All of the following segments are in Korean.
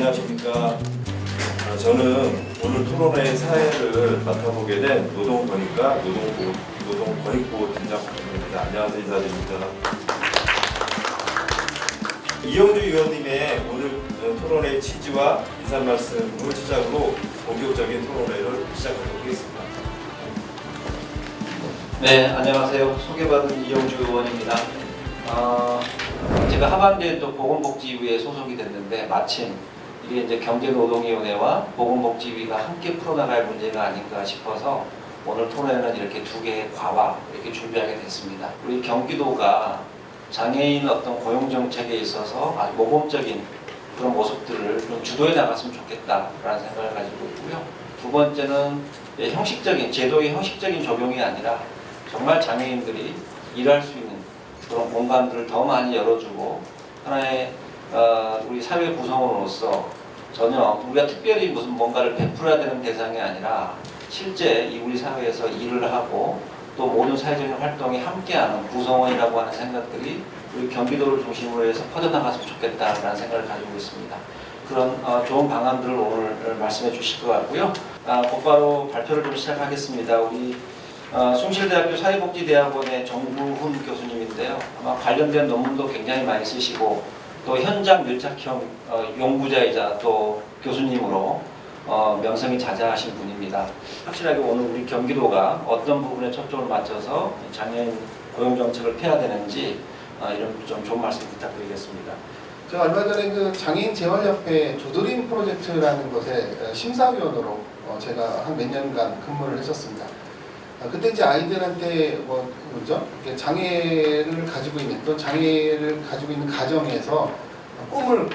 안녕하십니까. 저는 오늘 토론회의 사회를 맡아보게 된 노동권익과 노동권익보호 팀장입니다. 안녕하세요. 인사드립니다. 이영주 의원님의 오늘 토론회의 취지와 인사 말씀을 시작으로 본격적인 토론회를 시작하도록 하겠습니다. 네, 안녕하세요. 소개받은 이영주 의원입니다. 제가 하반기에 또 보건복지위에 소속이 됐는데 마침 이게 이제 경제노동위원회와 보건복지위가 함께 풀어나갈 문제가 아닌가 싶어서 오늘 토론회는 이렇게 두 개의 과와 이렇게 준비하게 됐습니다. 우리 경기도가 장애인 어떤 고용 정책에 있어서 아주 모범적인 그런 모습들을 좀 주도해 나갔으면 좋겠다라는 생각을 가지고 있고요. 두 번째는 형식적인 제도의 형식적인 적용이 아니라 정말 장애인들이 일할 수 있는 그런 공간들을 더 많이 열어주고 하나의 우리 사회 구성원으로서 전혀 우리가 특별히 무슨 뭔가를 베풀어야 되는 대상이 아니라 실제 이 우리 사회에서 일을 하고 또 모든 사회적인 활동이 함께하는 구성원이라고 하는 생각들이 우리 경기도를 중심으로 해서 퍼져나갔으면 좋겠다라는 생각을 가지고 있습니다. 그런 좋은 방안들을 오늘 말씀해 주실 것 같고요. 곧바로 발표를 좀 시작하겠습니다. 우리 숭실대학교 사회복지대학원의 정부훈 교수님인데요. 아마 관련된 논문도 굉장히 많이 쓰시고 또 현장 밀착형 연구자이자 또 교수님으로 명성이 자자하신 분입니다. 확실하게 오늘 우리 경기도가 어떤 부분에 초점을 맞춰서 장애인 고용 정책을 펴야 되는지 이런 좀 좋은 말씀 부탁드리겠습니다. 제가 얼마 전에 그 장애인 재활협회 조드림 프로젝트라는 곳에 심사위원으로 제가 한 몇 년간 근무를 했었습니다. 그때 이제 아이들한테 장애를 가지고 있는 또 장애를 가지고 있는 가정에서 꿈을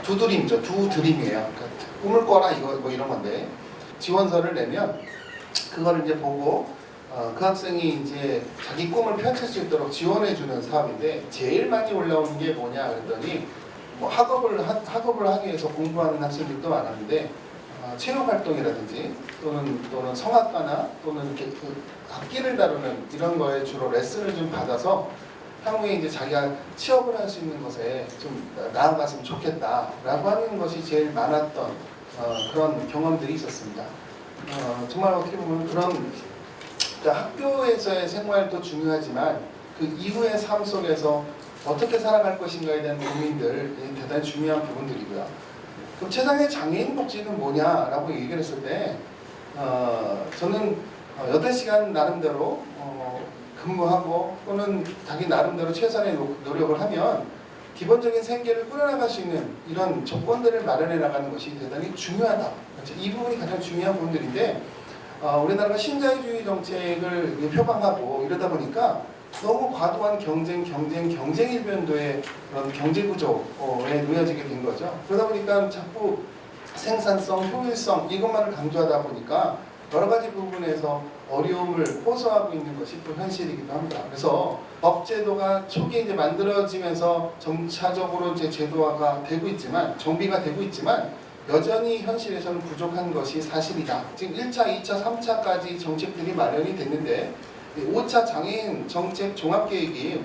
두 드림이에요. 그러니까 꿈을 꿔라 이거 이런 건데 지원서를 내면 그거를 이제 보고 그 학생이 이제 자기 꿈을 펼칠 수 있도록 지원해주는 사업인데 제일 많이 올라오는 게 뭐냐 그랬더니 뭐 학업을 하기 위해서 공부하는 학생들도 많았는데 체육활동이라든지 또는 성악가나 또는 이렇게 그 악기를 다루는 이런 거에 주로 레슨을 좀 받아서 향후에 이제 자기가 취업을 할 수 있는 것에 좀 나아갔으면 좋겠다라고 하는 것이 제일 많았던 그런 경험들이 있었습니다. 정말 어떻게 보면 그런 그러니까 학교에서의 생활도 중요하지만 그 이후의 삶 속에서 어떻게 살아갈 것인가에 대한 고민들 대단히 중요한 부분들이고요. 그럼 세상의 장애인 복지는 뭐냐라고 얘기를 했을 때 저는 8시간 나름대로 근무하고 또는 자기 나름대로 최선의 노력을 하면 기본적인 생계를 꾸려나갈 수 있는 이런 조건들을 마련해 나가는 것이 대단히 중요하다. 이 부분이 가장 중요한 부분들인데 우리나라가 신자유주의 정책을 표방하고 이러다 보니까 너무 과도한 경쟁 일변도의 그런 경제 구조에 놓여지게 된 거죠. 그러다 보니까 자꾸 생산성, 효율성 이것만을 강조하다 보니까 여러 가지 부분에서 어려움을 호소하고 있는 것이 또 현실이기도 합니다. 그래서 법제도가 초기에 이제 만들어지면서 점차적으로 이제 제도화가 되고 있지만 정비가 되고 있지만 여전히 현실에서는 부족한 것이 사실이다. 지금 1차, 2차, 3차까지 정책들이 마련이 됐는데 5차 장애인 정책 종합계획이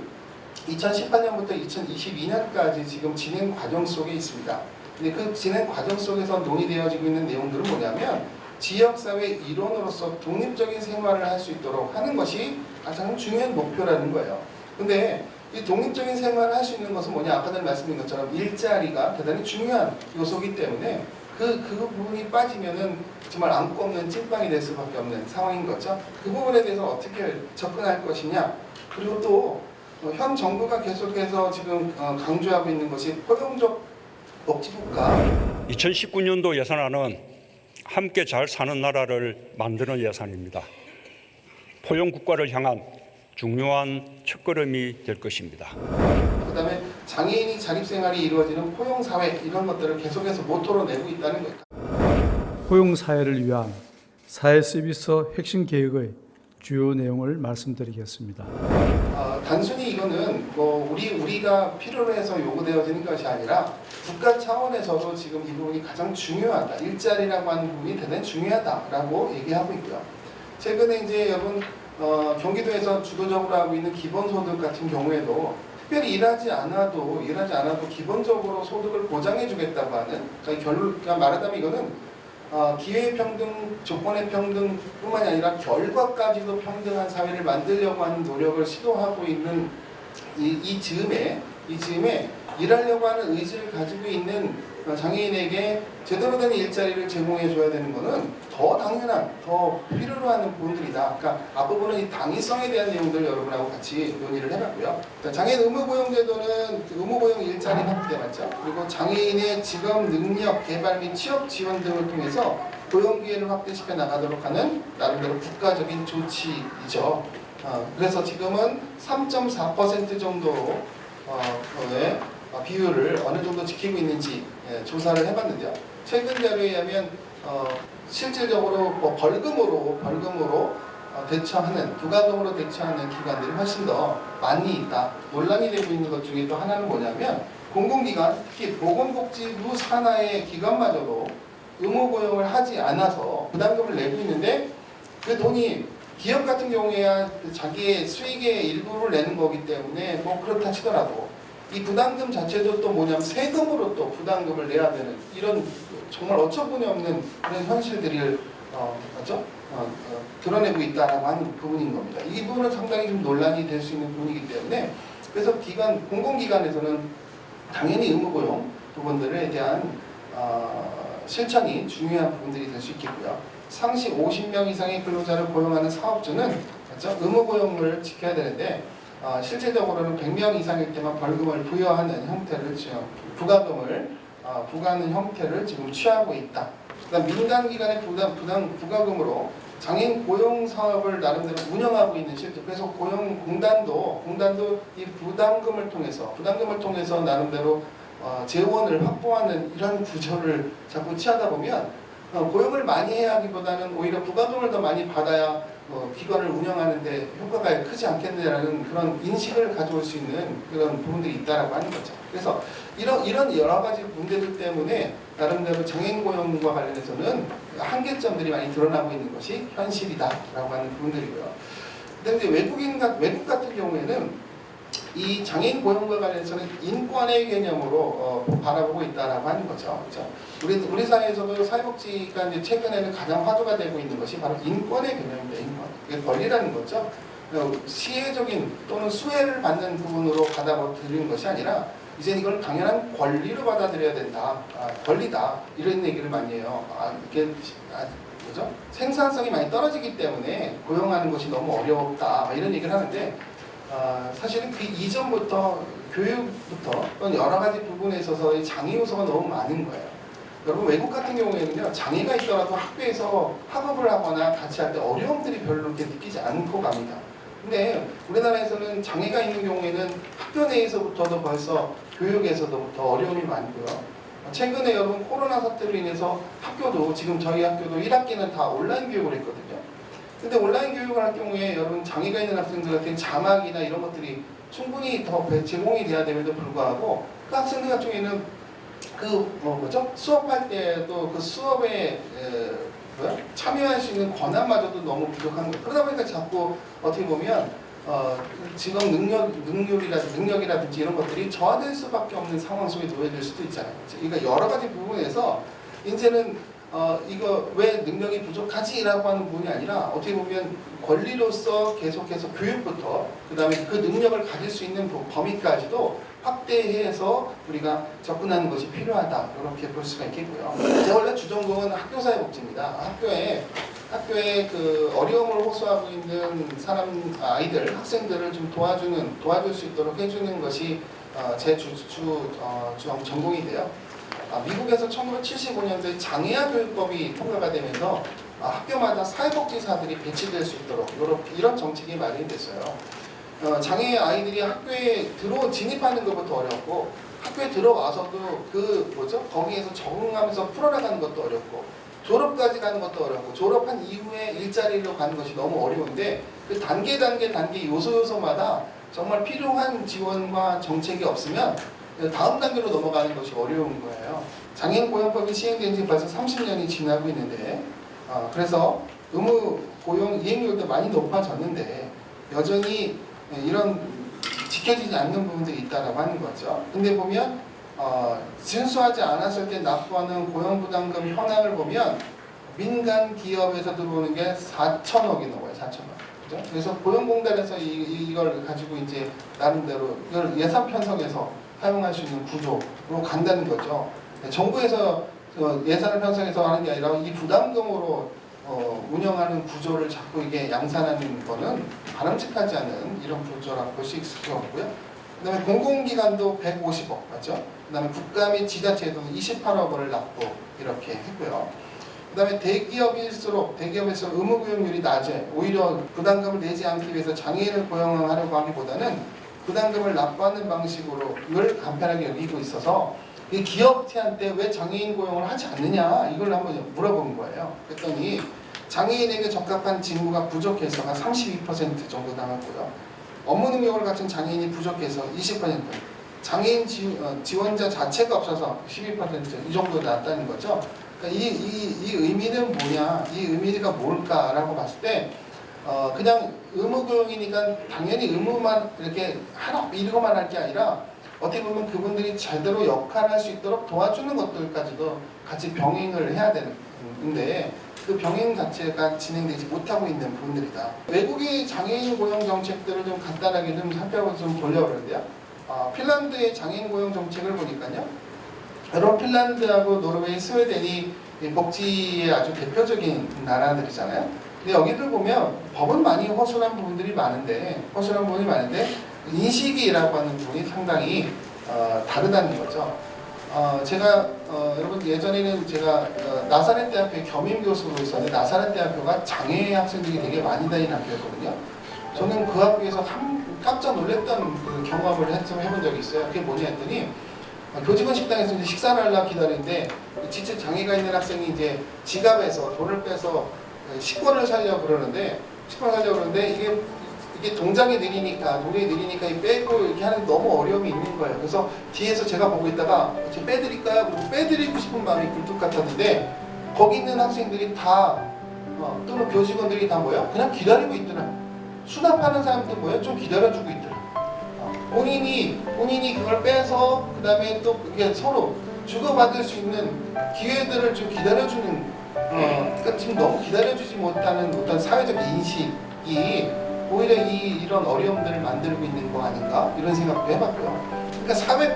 2018년부터 2022년까지 지금 진행 과정 속에 있습니다. 근데 그 진행 과정 속에서 논의되어지고 있는 내용들은 뭐냐면 지역사회 일원으로서 독립적인 생활을 할 수 있도록 하는 것이 가장 중요한 목표라는 거예요. 근데 이 독립적인 생활을 할 수 있는 것은 뭐냐? 아까 전에 말씀드린 것처럼 일자리가 대단히 중요한 요소이기 때문에 그 부분이 빠지면은 정말 안고 없는 찐빵이 될 수밖에 없는 상황인 거죠. 그 부분에 대해서 어떻게 접근할 것이냐. 그리고 또 현 정부가 계속해서 지금 강조하고 있는 것이 포용적 복지국가. 2019년도 예산안은 함께 잘 사는 나라를 만드는 예산입니다. 포용국가를 향한 중요한 첫걸음이 될 것입니다. 그다음에 장애인이 자립생활이 이루어지는 포용사회 이런 것들을 계속해서 모토로 내고 있다는 거예요. 포용사회를 위한 사회서비스 핵심 계획의 주요 내용을 말씀드리겠습니다. 단순히 이거는 뭐 우리가 필요로 해서 요구되어지는 것이 아니라 국가 차원에서도 지금 이 부분이 가장 중요하다. 일자리라고 하는 부분이 대단히 중요하다라고 얘기하고 있고요. 최근에 이제 여러분 경기도에서 주도적으로 하고 있는 기본소득 같은 경우에도 특별히 일하지 않아도 기본적으로 소득을 보장해주겠다고 하는, 그러니까 말하자면 이거는 기회 평등, 조건의 평등뿐만이 아니라 결과까지도 평등한 사회를 만들려고 하는 노력을 시도하고 있는 이 즈음에 일하려고 하는 의지를 가지고 있는 장애인에게 제대로 된 일자리를 제공해 줘야 되는 것은 더 당연한, 더 필요로 하는 부분들이다. 그러니까 앞부분은 이 당위성에 대한 내용들 여러분하고 같이 논의를 해봤고요. 장애인 의무고용제도는 의무고용 일자리 확대 맞죠? 그리고 장애인의 직업 능력 개발 및 취업 지원 등을 통해서 고용 기회를 확대시켜 나가도록 하는 나름대로 국가적인 조치이죠. 그래서 지금은 3.4% 정도의 비율을 어느 정도 지키고 있는지 조사를 해봤는데요. 최근 자료에 의하면 실질적으로 벌금으로 대처하는, 부가금으로 대처하는 기관들이 훨씬 더 많이 있다. 논란이 되고 있는 것 중에 또 하나는 뭐냐면 공공기관, 특히 보건복지부 산하의 기관마저도 의무고용을 하지 않아서 부담금을 내고 있는데 그 돈이 기업 같은 경우에야 자기의 수익의 일부를 내는 거기 때문에 그렇다 치더라도 이 부담금 자체도 또 뭐냐면 세금으로 또 부담금을 내야 되는 이런 정말 어처구니 없는 그런 현실들을 드러내고 있다라고 하는 부분인 겁니다. 이 부분은 상당히 좀 논란이 될 수 있는 부분이기 때문에 그래서 공공기관에서는 당연히 의무고용 부분들에 대한 실천이 중요한 부분들이 될 수 있겠고요. 상시 50명 이상의 근로자를 고용하는 사업주는 의무고용을 지켜야 되는데 실제적으로는 100명 이상일 때만 벌금을 부여하는 형태를 부가금을 부과하는 형태를 지금 취하고 있다. 그다음 민간기관의 부가금으로 장애인 고용 사업을 나름대로 운영하고 있는 실제 그래서 고용공단도 이 부담금을 통해서 나름대로 재원을 확보하는 이런 구조를 자꾸 취하다 보면 고용을 많이 해야 하기보다는 오히려 부가금을 더 많이 받아야 기관을 운영하는데 효과가 크지 않겠느냐는 그런 인식을 가져올 수 있는 그런 부분들이 있다라고 하는 거죠. 그래서 이런 여러 가지 문제들 때문에 나름대로 장애인 고용과 관련해서는 한계점들이 많이 드러나고 있는 것이 현실이다라고 하는 부분들이고요. 그런데 외국 같은 경우에는 이 장애인 고용과 관련해서는 인권의 개념으로 바라보고 있다라고 하는 거죠. 그렇죠? 우리 사회에서도 사회복지가 이제 최근에는 가장 화두가 되고 있는 것이 바로 인권의 개념입니다. 인권. 이게 권리라는 거죠. 시혜적인 또는 수혜를 받는 부분으로 받아들이는 것이 아니라 이제 이걸 당연한 권리로 받아들여야 된다. 권리다. 이런 얘기를 많이 해요. 이게 뭐죠? 생산성이 많이 떨어지기 때문에 고용하는 것이 너무 어렵다. 이런 얘기를 하는데 사실은 그 이전부터 교육부터 또는 여러 가지 부분에 있어서 장애 요소가 너무 많은 거예요. 여러분 외국 같은 경우에는요 장애가 있더라도 학교에서 학업을 하거나 같이 할 때 어려움들이 별로 이렇게 느끼지 않고 갑니다. 근데 우리나라에서는 장애가 있는 경우에는 학교 내에서부터도 벌써 교육에서도 어려움이 많고요. 최근에 여러분 코로나 사태로 인해서 학교도 지금 저희 학교도 1학기는 다 온라인 교육을 했거든요. 근데 온라인 교육을 할 경우에 여러분 장애가 있는 학생들한테 자막이나 이런 것들이 충분히 더 제공이 돼야 됨에도 불구하고 그 학생들 같은 경우에는 수업할 때도 그 수업에 참여할 수 있는 권한마저도 너무 부족한 거예요. 그러다 보니까 자꾸 어떻게 보면 직업 능력이라든지 이런 것들이 저하될 수밖에 없는 상황 속에 놓여질 수도 있잖아요. 그러니까 여러 가지 부분에서 이제는 이거 왜 능력이 부족하지라고 하는 부분이 아니라 어떻게 보면 권리로서 계속해서 교육부터 그 다음에 그 능력을 가질 수 있는 범위까지도 확대해서 우리가 접근하는 것이 필요하다 이렇게 볼 수가 있겠고요. 제 원래 주전공은 학교사회복지입니다. 학교에 그 어려움을 호소하고 있는 아이들, 학생들을 좀 도와줄 수 있도록 해주는 것이 제 전공인데요. 미국에서 1975년도에 장애아 교육법이 통과가 되면서 학교마다 사회복지사들이 배치될 수 있도록 이런 정책이 마련됐어요. 장애 아이들이 학교에 진입하는 것부터 어렵고 학교에 들어와서도 거기에서 적응하면서 풀어나가는 것도 어렵고 졸업까지 가는 것도 어렵고 졸업한 이후에 일자리로 가는 것이 너무 어려운데 그 단계 요소마다 정말 필요한 지원과 정책이 없으면 다음 단계로 넘어가는 것이 어려운 거예요. 장애인 고용법이 시행된 지 벌써 30년이 지나고 있는데 그래서 의무 고용 이행률도 많이 높아졌는데 여전히 이런 지켜지지 않는 부분들이 있다라고 하는 거죠. 근데 보면 준수하지 않았을 때 납부하는 고용부담금 현황을 보면 민간 기업에서 들어오는 게 4천억이 넘어요. 4천억. 그죠? 그래서 고용공단에서 이걸 가지고 이제 나름대로 이걸 예산 편성해서 사용할 수 있는 구조로 간다는 거죠. 정부에서 예산을 편성해서 하는 게 아니라 이 부담금으로 운영하는 구조를 자꾸 이게 양산하는 거는 바람직하지 않은 이런 구조라고 볼 수 있을 것 같고요. 그 다음에 공공기관도 150억 맞죠? 그 다음에 국가 및 지자체도 28억 원을 납부 이렇게 했고요. 그 다음에 대기업일수록 의무고용률이 낮아요. 오히려 부담금을 내지 않기 위해서 장애인을 고용하려고 하기보다는 부담금을 납부하는 방식으로 이걸 간편하게 여기고 있어서 이 기업체한테 왜 장애인 고용을 하지 않느냐 이걸 한번 물어본 거예요. 그랬더니 장애인에게 적합한 직무가 부족해서가 32% 정도 나왔고요. 업무 능력을 갖춘 장애인이 부족해서 20%, 장애인 지원자 자체가 없어서 12% 이 정도 나왔다는 거죠. 그러니까 이 의미는 뭐냐, 이 의미가 뭘까라고 봤을 때 그냥 의무고용이니까 당연히 의무만 이렇게 이러고만 할 게 아니라 어떻게 보면 그분들이 제대로 역할할 수 있도록 도와주는 것들까지도 같이 병행을 해야 되는데 그 병행 자체가 진행되지 못하고 있는 부분들이다. 외국의 장애인 고용 정책들을 좀 간단하게 좀 보려고 그러는데요. 핀란드의 장애인 고용 정책을 보니까요. 여러분 핀란드하고 노르웨이, 스웨덴이 복지의 아주 대표적인 나라들이잖아요. 근데 여기를 보면 법은 많이 허술한 부분이 많은데 인식이라고 하는 부분이 상당히 다르다는 거죠. 제가 여러분 예전에는 제가 나사렛 대학교에 겸임 교수로 있었는데 나사렛 대학교가 장애 학생들이 되게 많이 다니는 학교였거든요. 저는 그 학교에서 깜짝 놀랐던 그 경험을 좀 해본 적이 있어요. 그게 뭐냐 했더니 교직원 식당에서 이제 식사를 하려고 기다리는데 지체 장애가 있는 학생이 이제 지갑에서 돈을 빼서 식권을 사려고 그러는데 이게 동작이 느리니까 이 빼고 이렇게 하는 게 너무 어려움이 있는 거예요. 그래서 뒤에서 제가 보고 있다가 이제 빼드릴까요? 그리고 빼드리고 싶은 마음이 굴뚝 같았는데 거기 있는 학생들이 다 또는 교직원들이 다 뭐예요? 그냥 기다리고 있더라. 수납하는 사람들 뭐예요? 좀 기다려주고 있더라. 본인이 그걸 빼서 그 다음에 또 이게 서로 주고받을 수 있는 기회들을 좀 기다려주는 그러니까 지금 너무 기다려주지 못하는 어떤 사회적 인식이 오히려 이런 어려움들을 만들고 있는 거 아닌가 이런 생각도 해봤고요. 그러니까 사회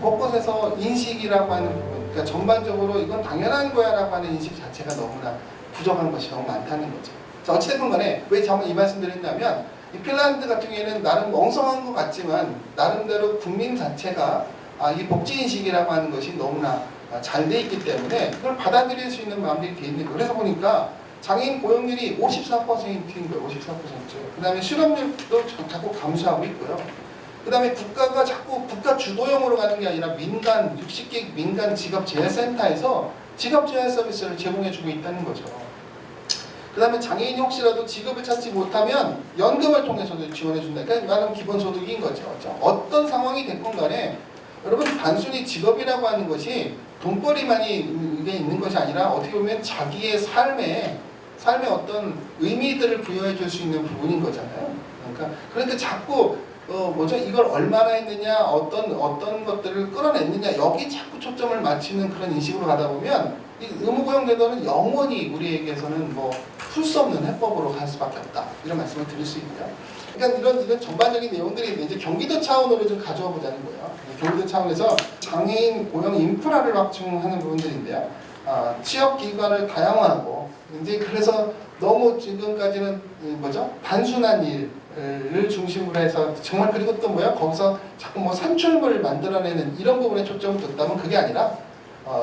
곳곳에서 인식이라고 하는 부분, 그러니까 전반적으로 이건 당연한 거야라고 하는 인식 자체가 너무나 부족한 것이 너무 많다는 거죠. 자, 어쨌든 간에 왜 이 말씀드를 했냐면 이 핀란드 같은 경우에는 나름 엉성한 것 같지만 나름대로 국민 자체가 이 복지인식이라고 하는 것이 너무나 잘 돼 있기 때문에 그걸 받아들일 수 있는 마음들이 돼 있는 거예요. 그래서 보니까 장애인 고용률이 54%인 거예요. 54%. 그 다음에 실업률도 자꾸 감소하고 있고요. 그 다음에 국가가 자꾸 국가 주도형으로 가는 게 아니라 60개 민간 직업재활센터에서 직업재활 서비스를 제공해주고 있다는 거죠. 그 다음에 장애인이 혹시라도 직업을 찾지 못하면 연금을 통해서도 지원해준다. 그러니까 말하면 기본소득인 거죠. 그렇죠? 어떤 상황이 됐건 간에 여러분 단순히 직업이라고 하는 것이 돈벌이만이 있는 것이 아니라 어떻게 보면 자기의 삶에 어떤 의미들을 부여해 줄 수 있는 부분인 거잖아요. 그러니까 자꾸 이걸 얼마나 했느냐, 어떤 것들을 끌어냈느냐 여기 자꾸 초점을 맞추는 그런 인식으로 가다 보면 이 의무고용 제도는 영원히 우리에게서는 풀 수 없는 해법으로 갈 수밖에 없다. 이런 말씀을 드릴 수 있고요. 그러니까 이런 전반적인 내용들이 이제 경기도 차원으로 좀 가져와 보자는 거예요. 경기도 차원에서 장애인 고용 인프라를 확충하는 부분들인데요. 취업 기관을 다양화하고 이제 그래서 너무 지금까지는 단순한 일을 중심으로 해서 정말 그리고 또 거기서 자꾸 산출물을 만들어내는 이런 부분에 초점을 뒀다면 그게 아니라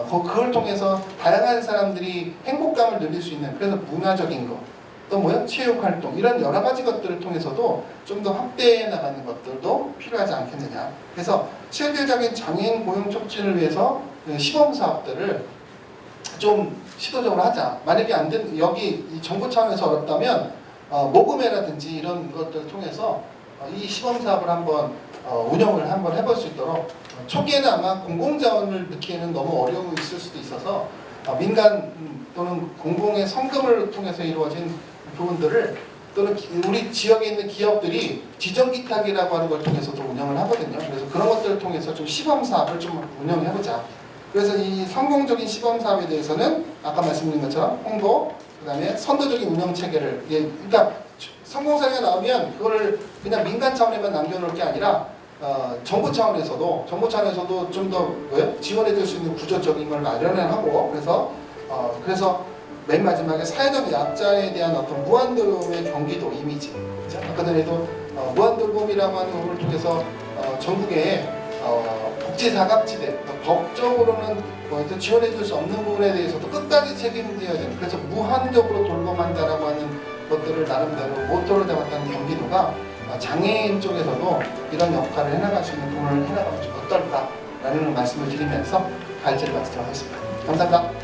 그걸 통해서 다양한 사람들이 행복감을 누릴 수 있는 그래서 문화적인 거 또 체육활동 이런 여러 가지 것들을 통해서도 좀 더 확대해 나가는 것들도 필요하지 않겠느냐. 그래서 실질적인 장애인 고용 촉진을 위해서 시범 사업들을 좀 시도적으로 하자. 만약에 안 된 여기 정부 차원에서 어렵다면 모금회라든지 이런 것들을 통해서 이 시범 사업을 한번 운영을 한번 해볼 수 있도록 초기에는 아마 공공자원을 넣기에는 너무 어려움이 있을 수도 있어서 민간 또는 공공의 성금을 통해서 이루어진 부분들을 또는 우리 지역에 있는 기업들이 지정기탁이라고 하는 걸 통해서 좀 운영을 하거든요. 그래서 그런 것들을 통해서 좀 시범 사업을 좀 운영해보자. 그래서 이 성공적인 시범 사업에 대해서는 아까 말씀드린 것처럼 홍보, 그다음에 선도적인 운영 체계를, 그러니까 성공 사례가 나오면 그거를 그냥 민간 차원에만 남겨놓을 게 아니라 정부 차원에서도 좀 더 지원해줄 수 있는 구조적인 걸 마련하고, 그래서 맨 마지막에 사회적 약자에 대한 어떤 무한돌봄의 경기도 이미지. 아까 전에도 무한돌봄이라고 하는 부분을 통해서 전국에 복지사각지대, 법적으로는 지원해줄 수 없는 부분에 대해서도 끝까지 책임져야 되는, 그래서 무한적으로 돌봄한다라고 하는 것들을 나름대로 모토로 잡았다는 경기도가 장애인 쪽에서도 이런 역할을 해나갈 수 있는 부분을 해나가면 좀 어떨까라는 말씀을 드리면서 발제를 마치도록 하겠습니다. 감사합니다.